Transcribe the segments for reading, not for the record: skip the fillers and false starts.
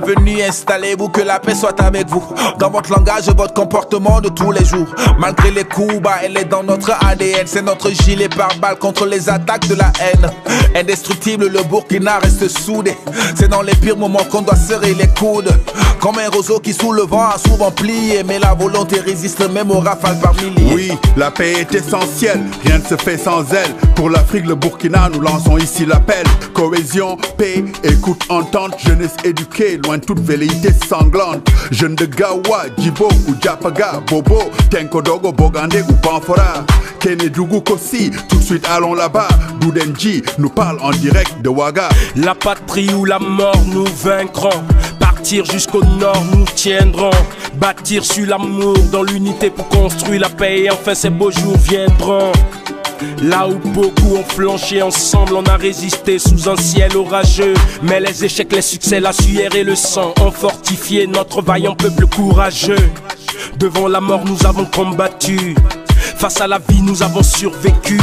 bienvenue, installez-vous, que la paix soit avec vous. Dans votre langage et votre comportement de tous les jours. Malgré les coups bas, elle est dans notre ADN. C'est notre gilet pare-balles contre les attaques de la haine. Indestructible, le Burkina reste soudé. C'est dans les pires moments qu'on doit serrer les coudes. Comme un roseau qui sous le vent a souvent plié, mais la volonté résiste même aux rafales par milliers. Oui, la paix est essentielle, rien ne se fait sans elle. Pour l'Afrique, le Burkina, nous lançons ici l'appel. Cohésion, paix, écoute, entente, jeunesse éduquée, loin de toute velléité sanglante. Jeunes de Gawa, Djibo ou Djapaga, Bobo, Tenkodogo, Bogandé ou Banfora, Kenedougou, Kossi, tout de suite allons là-bas. Doudenji nous parle en direct de Ouaga. La patrie ou la mort, nous vaincrons. Partir jusqu'au nord, nous tiendrons. Bâtir sur l'amour, dans l'unité pour construire la paix. Et enfin ces beaux jours viendront. Là où beaucoup ont flanché ensemble, on a résisté sous un ciel orageux. Mais les échecs, les succès, la sueur et le sang ont fortifié notre vaillant peuple courageux. Devant la mort, nous avons combattu. Face à la vie, nous avons survécu.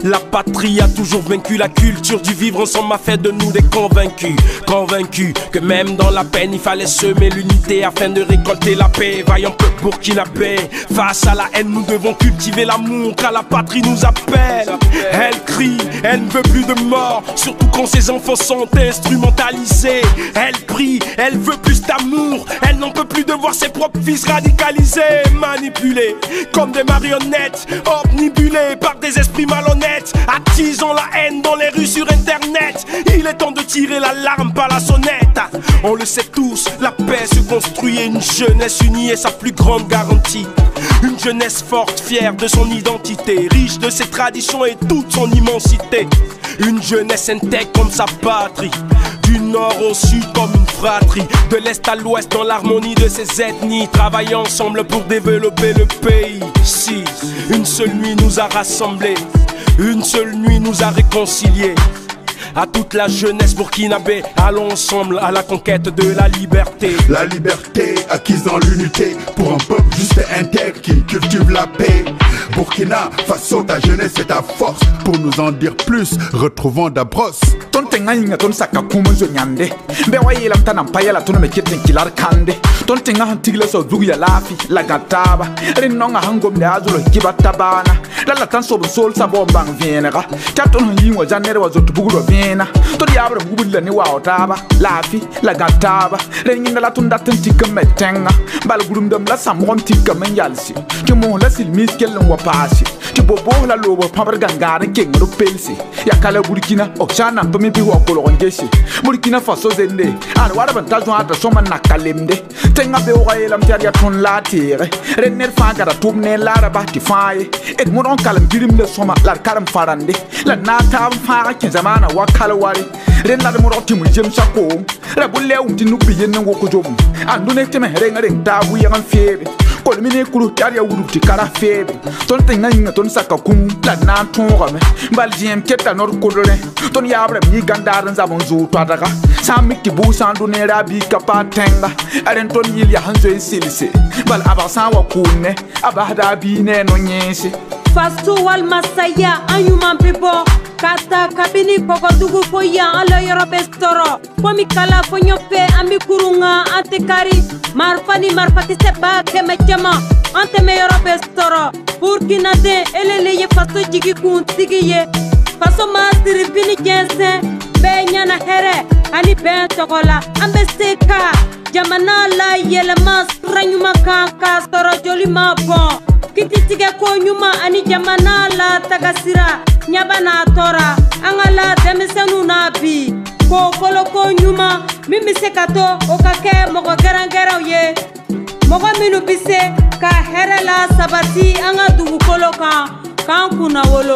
La patrie a toujours vaincu, la culture du vivre ensemble a fait de nous des convaincus. Convaincus que même dans la peine il fallait semer l'unité afin de récolter la paix. Vaillant peuple burkinabé, face à la haine nous devons cultiver l'amour car la patrie nous appelle. Elle crie, elle ne veut plus de mort, surtout quand ses enfants sont instrumentalisés. Elle prie, elle veut plus d'amour, elle n'en peut plus de voir ses propres fils radicalisés, manipulés comme des marionnettes, omnibulés par des esprits malhonnêtes. Attisant la haine dans les rues sur internet. Il est temps de tirer l'alarme par la sonnette. On le sait tous, la paix se construit et une jeunesse unie est sa plus grande garantie. Une jeunesse forte, fière de son identité, riche de ses traditions et toute son immensité. Une jeunesse intègre comme sa patrie, du nord au sud comme une fratrie, de l'est à l'ouest dans l'harmonie de ses ethnies, travaillant ensemble pour développer le pays. Si une seule nuit nous a rassemblés, une seule nuit nous a réconciliés. À toute la jeunesse burkinabé, allons ensemble à la conquête de la liberté. La liberté acquise dans l'unité pour un peuple juste et intègre qui cultive la paix. Burkina Faso, ta jeunesse et ta force. Pour nous en dire plus, retrouvons Dabros. Ton tenga inga ton saka kumunzo nyande be waye lam tanam payala ton me kitten kilar kande ton tenga hantigle so zugu ya lafi la gataba rin nonga hangom de azulo kibatabana la tan so sol sabo bang vienera taton yinwa janere wa zotu bugulo viena to diabra bugulo ni wa otaba lafi la gataba rin nginda la tun datten tikam metenga bal gulum dam la samon tikam yalsi ti mo la silmis kellen wa pasi ti bobo la lobo pabar gangare kengro pelsi ya kala burkina o chana mi bi wa kolo ngesi Burkina Faso zende an wara ban tajo ata soma nakalemde tenga be o gayelam tiya ton latire renner faga da tumne lara bati faye et mon on kalam dirim le soma lar karam farande la nata fa ke zamana wa kalwari renna de mo roti mu jem sako ra bulle umti nubi yen ngo ko jom andune teme renga ren tabu yan febe kol mine kulu tiya wuruti kara febe ton tenga inga ton saka kum la na ton game bal jem ketta nor kolore ton yabre mi gandaran zabon zu twadaka samiki bu sandu ne rabi kapatenga aren ton yili hanzo silise bal abasan wa kunne abahda bi ne no nyesi fastu wal masaya anyuman pipo kata kabini kokodugu foya alo yorobestoro komi kala fonyope amikurunga antekari marfati seba kemechama ante me yorobestoro Burkina de elele ye fastu jigi kun tigiye faso masiri bini jense benya na here ani ben tokola ambeseka jamana la yele mas ranyuma kanka storo joli mabon kititige ko nyuma ani jamana la tagasira nyabana tora angala demisenu nabi ko kolo ko nyuma mimi sekato okake moko garangara ye moko minu bise ka here la sabati anga dugu kolo kan kuna wolo.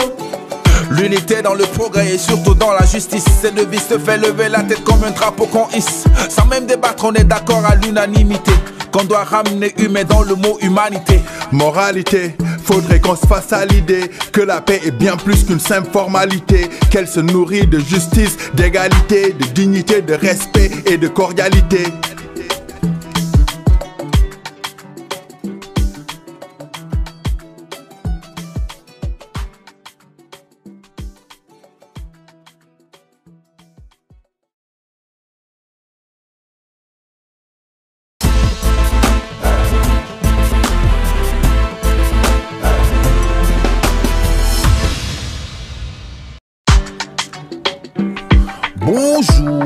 L'unité dans le progrès et surtout dans la justice. Cette devise te fait lever la tête comme un drapeau qu'on hisse. Sans même débattre, on est d'accord à l'unanimité qu'on doit ramener humain dans le mot humanité. Moralité, faudrait qu'on se fasse à l'idée que la paix est bien plus qu'une simple formalité, qu'elle se nourrit de justice, d'égalité, de dignité, de respect et de cordialité. bonjour.